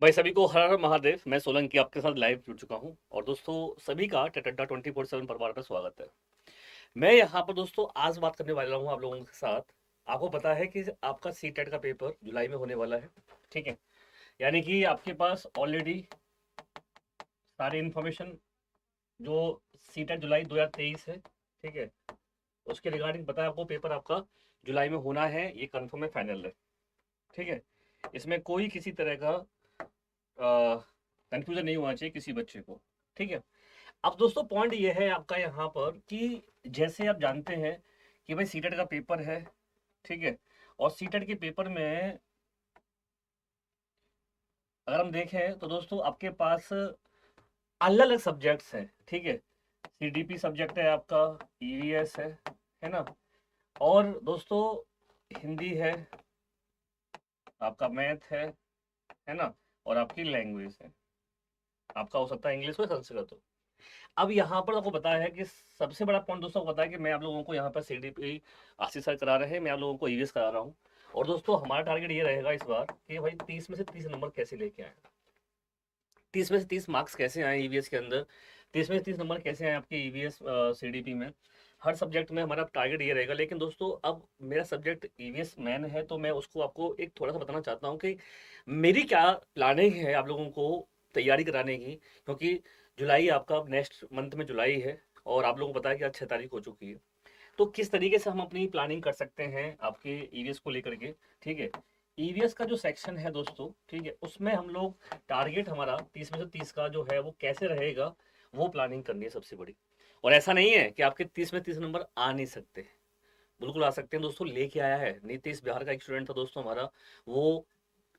भाई सभी को हर हर महादेव। मैं सोलंकी आपके साथ लाइव जुड़ चुका हूं और दोस्तों सभी का टटड्डा 24/7 परिवार में स्वागत है। मैं यहाँ पर दोस्तों आज बात करने वाला हूँ आप लोगों के साथ। आपको पता है कि आपका सी टेट का पेपर जुलाई में होने वाला है, ठीक है। यानी कि आपके पास ऑलरेडी सारी इन्फॉर्मेशन जो सी टेट जुलाई 2023 है, ठीक है, उसके रिगार्डिंग पता है आपको। पेपर आपका जुलाई में होना है, ये कंफर्म है, फाइनल है, ठीक है। इसमें कोई किसी तरह का कंफ्यूजन नहीं होना चाहिए किसी बच्चे को, ठीक है। अब दोस्तों पॉइंट ये है आपका यहाँ पर कि जैसे आप जानते हैं कि भाई सीटेट का पेपर है, ठीक है। और सीटेट के पेपर में अगर हम देखें तो दोस्तों आपके पास अलग अलग सब्जेक्ट्स हैं, ठीक है। सीडीपी सब्जेक्ट है आपका, ईवीएस है ना। और दोस्तों हिंदी है, आपका मैथ है ना। और आपकी लैंग्वेज है, आपका हो सकता है इंग्लिश हो, संस्कृत हो। अब यहाँ पर आपको पता है कि सबसे बड़ा पॉइंट दोस्तों को पता है कि मैं आप लोगों को यहाँ पर सीडीपी आशीष सर करा रहे हैं, मैं आप लोगों को ईवीएस करा रहा हूँ। और दोस्तों हमारा टारगेट ये रहेगा इस बार कि भाई 30 में से 30 नंबर कैसे लेके आए, 30 में से 30 मार्क्स कैसे आए ईवीएस के अंदर, 30 में से 30 नंबर कैसे आए आपके ईवीएस सीडीपी में। हर सब्जेक्ट में हमारा टारगेट ये रहेगा। लेकिन दोस्तों अब मेरा सब्जेक्ट ईवीएस मैन है, तो मैं उसको आपको एक थोड़ा सा बताना चाहता हूँ कि मेरी क्या प्लानिंग है आप लोगों को तैयारी कराने की। क्योंकि जुलाई आपका नेक्स्ट मंथ में जुलाई है और आप लोगों को पता है कि आज 6 तारीख हो चुकी है। तो किस तरीके से हम अपनी प्लानिंग कर सकते हैं आपके ईवीएस को लेकर के, ठीक है। ईवीएस का जो सेक्शन है दोस्तों, ठीक है, उसमें हम लोग टारगेट हमारा 30 में से 30 का जो है वो कैसे रहेगा, वो प्लानिंग करनी है सबसे बड़ी। और ऐसा नहीं है कि आपके 30 में 30 नंबर आ नहीं सकते, बिल्कुल आ सकते हैं दोस्तों। लेके आया है नीतीश, बिहार का एक स्टूडेंट था दोस्तों हमारा, वो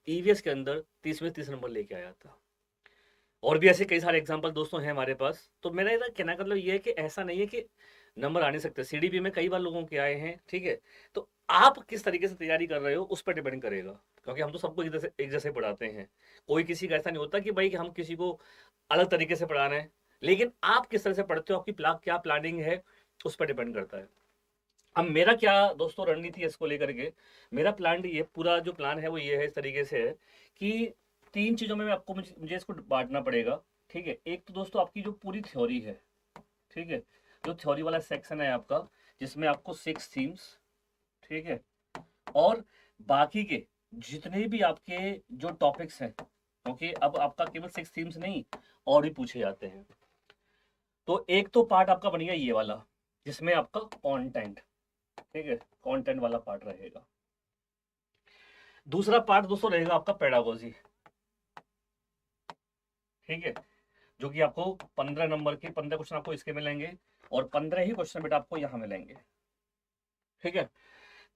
ईवीएस के अंदर 30 में 30 नंबर लेके आया था। और भी ऐसे कई सारे एग्जाम्पल दोस्तों हैं हमारे पास। तो मेरा ये कहना का मतलब ये है कि ऐसा नहीं है कि नंबर आ नहीं सकते। सीडीपी में कई बार लोगों के आए हैं, ठीक है। तो आप किस तरीके से तैयारी कर रहे हो उस पर डिपेंड करेगा, क्योंकि हम तो सबको एक जैसे पढ़ाते हैं। कोई किसी का ऐसा नहीं होता कि भाई कि हम किसी को अलग तरीके से पढ़ा रहे हैं। लेकिन आप किस तरह से पढ़ते हो, आपकी क्या प्लानिंग है, उस पर डिपेंड करता है। अब मेरा क्या दोस्तों रणनीति है इसको लेकर के। मेरा प्लान ये पूरा जो प्लान है वो ये है, इस तरीके से है कि तीन चीजों में आपको मुझे इसको बांटना पड़ेगा, ठीक है। एक तो दोस्तों आपकी जो पूरी थ्योरी है, ठीक है, जो थ्योरी वाला सेक्शन है आपका, जिसमें आपको 6 थीम्स, ठीक है, और बाकी के जितने भी आपके जो टॉपिक्स हैं, क्योंकि अब आपका केवल 6 थीम्स नहीं, और भी पूछे जाते हैं। तो एक तो पार्ट आपका बन गया ये वाला, जिसमें आपका कंटेंट, ठीक है, कंटेंट वाला पार्ट रहेगा। दूसरा पार्ट दोस्तों रहेगा आपका पेडागोजी, ठीक है, जो कि आपको 15 नंबर के 15 क्वेश्चन आपको इसके मिलेंगे और 15 ही क्वेश्चन बेटा आपको यहाँ मिलेंगे, ठीक है।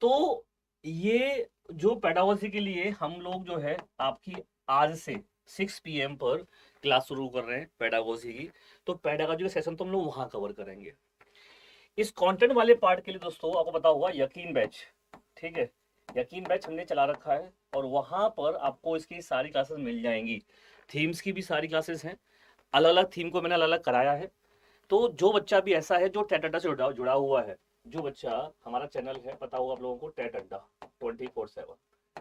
तो ये जो पेडागोजी के लिए हम लोग जो है आपकी आज से 6 PM पर क्लास शुरू कर रहे हैं पेडागोजी की। तो पेडागोजी का सेशन तो हम लोग वहां कवर करेंगे। इस कंटेंट वाले पार्ट के लिए दोस्तों आपको पता होगा यकीन बैच, ठीक है, यकीन बैच हमने चला रखा है और वहां पर आपको इसकी सारी क्लासेस मिल जाएंगी। थीम्स की भी सारी क्लासेस हैं, अलग अलग थीम को मैंने अलग अलग कराया है। तो जो बच्चा भी ऐसा है जो टेट अड्डा से जुड़ा हुआ है, जो बच्चा, हमारा चैनल है पता होगा आप लोगों को, टेट अड्डा 24/7,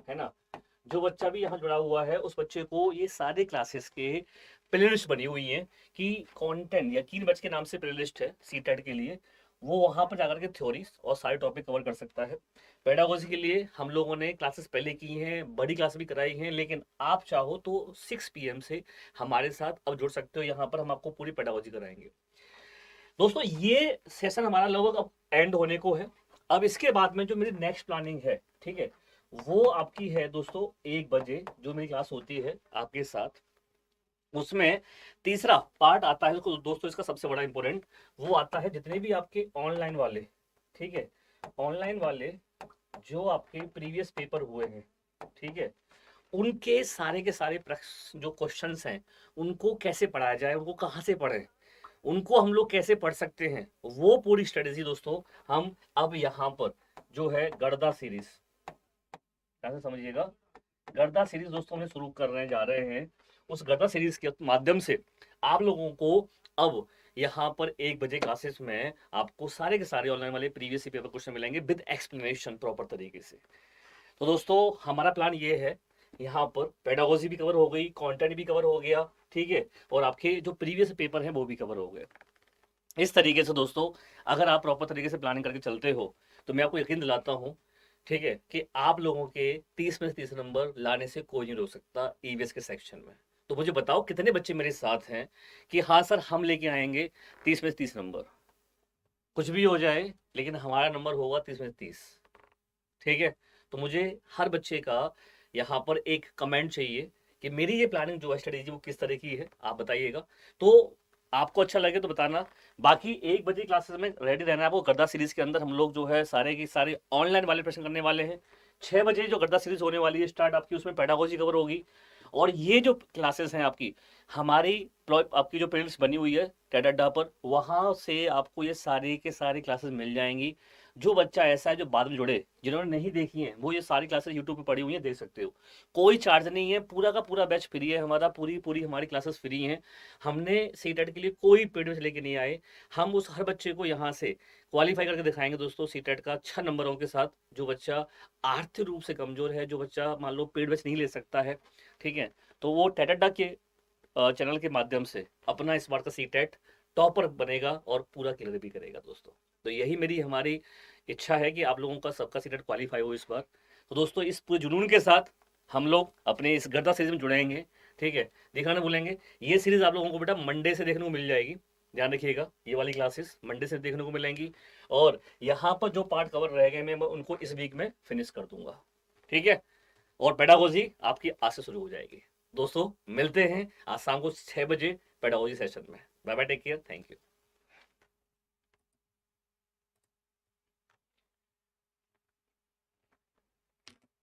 है ना। जो बच्चा भी यहाँ जुड़ा हुआ है उस बच्चे को ये सारे क्लासेस के प्लेलिस्ट बनी हुई है कि कंटेंट यकीन बच के नाम से प्लेलिस्ट है सी टेट के लिए। वो वहां पर जाकर के थ्योरीज और सारे टॉपिक कवर कर सकता है। पेडागोजी के लिए हम लोगों ने क्लासेस पहले की हैं, बड़ी क्लास भी कराई हैं, लेकिन आप चाहो तो 6 PM से हमारे साथ अब जुड़ सकते हो। यहाँ पर हम आपको पूरी पेडागोजी कराएंगे दोस्तों। ये सेशन हमारा लगभग अब एंड होने को है। अब इसके बाद में जो मेरी नेक्स्ट प्लानिंग है, ठीक है, वो आपकी है दोस्तों 1 बजे जो मेरी क्लास होती है आपके साथ। उसमें तीसरा पार्ट आता है दोस्तों, इसका सबसे बड़ा इंपॉर्टेंट वो आता है जितने भी आपके ऑनलाइन वाले, ठीक है, ऑनलाइन वाले जो आपके प्रीवियस पेपर हुए हैं, ठीक है, उनके सारे के सारे प्रश्न जो क्वेश्चंस हैं उनको कैसे पढ़ाया जाए, उनको कहाँ से पढ़ें, उनको हम लोग कैसे पढ़ सकते हैं, वो पूरी स्ट्रेटेजी दोस्तों हम अब यहाँ पर जो है गर्दा सीरीज, कैसे समझिएगा, गर्दा सीरीज दोस्तों हम शुरू करने जा रहे हैं। उस गर्दा सीरीज के माध्यम से आप लोगों को अब यहाँ पर 1 बजे क्लासेस में आपको सारे के सारे ऑनलाइन वाले प्रीवियस पेपर क्वेश्चन मिलेंगे विद एक्सप्लेनेशन प्रॉपर तरीके से। तो दोस्तों हमारा प्लान ये है यहाँ पर पेडागोजी भी कवर हो गई, कंटेंट भी कवर हो गया, ठीक है, और आपके जो प्रीवियस पेपर हैं वो भी कवर हो गए। इस तरीके से दोस्तों अगर आप प्रॉपर तरीके से प्लानिंग करके चलते हो तो मैं आपको यकीन दिलाता हूँ, ठीक है, कि आप लोगों के 30 में से 30 नंबर लाने से कोई नहीं रोक सकता ईवीएस के सेक्शन में। तो मुझे बताओ कितने बच्चे मेरे साथ हैं कि हाँ सर हम लेके आएंगे 30 में से 30 नंबर, कुछ भी हो जाए लेकिन हमारा नंबर होगा 30 में से 30, ठीक है। तो मुझे हर बच्चे का यहाँ पर एक कमेंट चाहिए कि मेरी ये प्लानिंग जो है स्ट्रेटेजी वो किस तरह की है, आप बताइएगा। तो आपको अच्छा लगे तो बताना। बाकी 1 बजे क्लासेस में रेडी रहना है आपको। गर्दा सीरीज के अंदर हम लोग जो है सारे की सारे ऑनलाइन वाले प्रश्न करने वाले हैं। 6 बजे जो गर्दा सीरीज होने वाली है स्टार्ट आपकी, उसमें पेडागोजी कवर होगी। और ये जो क्लासेस हैं आपकी, हमारी आपकी जो प्लेलिस्ट बनी हुई है टेट अड्डा पर, वहां से आपको ये सारी के सारी क्लासेस मिल जाएंगी। जो बच्चा ऐसा है जो बाद में जुड़े, जिन्होंने नहीं देखी हैं, वो ये सारी क्लासेस यूट्यूब पे पड़ी हुई हैं, देख सकते हो। कोई चार्ज नहीं है, पूरा का पूरा बैच फ्री है हमारा, पूरी पूरी हमारी क्लासेस फ्री हैं। हमने सीटेट के लिए कोई पेड बैच लेके नहीं आए। हम उस हर बच्चे को यहाँ से क्वालिफाई करके दिखाएंगे दोस्तों सीटेट का 6 नंबरों के साथ। जो बच्चा आर्थिक रूप से कमजोर है, जो बच्चा मान लो पेड बैच नहीं ले सकता है, ठीक है, तो वो टेटअड्डा के चैनल के माध्यम से अपना इस बार का सीटेट टॉपर बनेगा और पूरा क्लियर भी करेगा दोस्तों। तो यही मेरी हमारी इच्छा है कि आप लोगों का सबका सीटेट क्वालिफाई हो इस बार। तो दोस्तों इस पूरे जुनून के साथ हम लोग अपने इस गर्दा सीरीज में जुड़ेंगे, ठीक है। देखना ना भूलेंगे, ये सीरीज आप लोगों को बेटा मंडे से देखने को मिल जाएगी, ध्यान रखिएगा, ये वाली क्लासेस मंडे से देखने को मिलेंगी। और यहाँ पर जो पार्ट कवर रह गए मैं उनको इस वीक में फिनिश कर दूंगा, ठीक है। और पेडागोजी आपकी आज से शुरू हो जाएगी। दोस्तों मिलते हैं आज शाम को 6 बजे पेडागोजी सेशन में। Bye bye, take care, thank you.